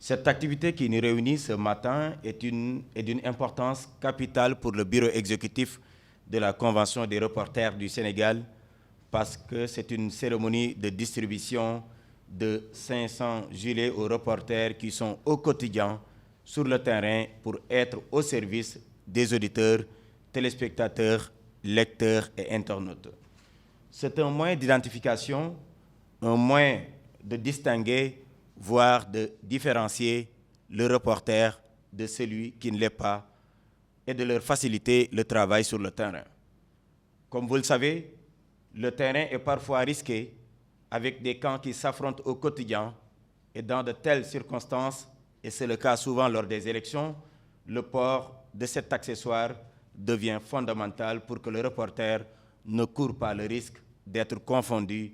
Cette activité qui nous réunit ce matin est d'une importance capitale pour le bureau exécutif de la Convention des reporters du Sénégal parce que c'est une cérémonie de distribution de 500 gilets aux reporters qui sont au quotidien sur le terrain pour être au service des auditeurs, téléspectateurs, lecteurs et internautes. C'est un moyen d'identification, un moyen de distinguer, voire de différencier le reporter de celui qui ne l'est pas et de leur faciliter le travail sur le terrain. Comme vous le savez, le terrain est parfois risqué avec des camps qui s'affrontent au quotidien et dans de telles circonstances, et c'est le cas souvent lors des élections, le port de cet accessoire devient fondamental pour que le reporter ne court pas le risque d'être confondu,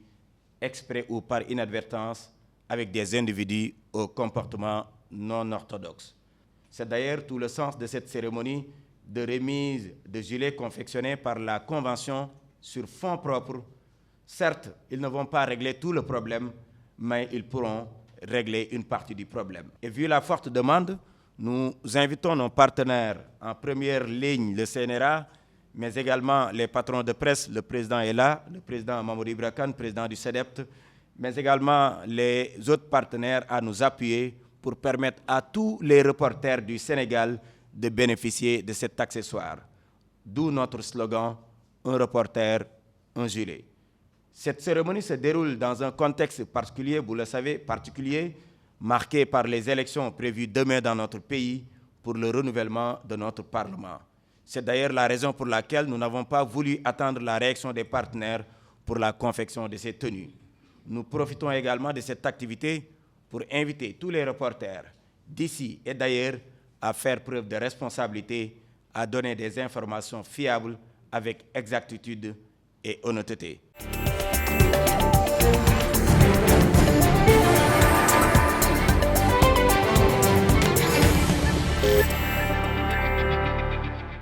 exprès ou par inadvertance, avec des individus au comportement non orthodoxe. C'est d'ailleurs tout le sens de cette cérémonie de remise de gilets confectionnés par la Convention sur fonds propres. Certes, ils ne vont pas régler tout le problème, mais ils pourront régler une partie du problème. Et vu la forte demande, nous invitons nos partenaires en première ligne, le CNRA, mais également les patrons de presse, le président est là, le président Mamadou Ibra Kane, président du CEDEPT, mais également les autres partenaires à nous appuyer pour permettre à tous les reporters du Sénégal de bénéficier de cet accessoire. D'où notre slogan, un reporter, un gilet. Cette cérémonie se déroule dans un contexte particulier, vous le savez, particulier, marqué par les élections prévues demain dans notre pays pour le renouvellement de notre Parlement. C'est d'ailleurs la raison pour laquelle nous n'avons pas voulu attendre la réaction des partenaires pour la confection de ces tenues. Nous profitons également de cette activité pour inviter tous les reporters d'ici et d'ailleurs à faire preuve de responsabilité, à donner des informations fiables avec exactitude et honnêteté.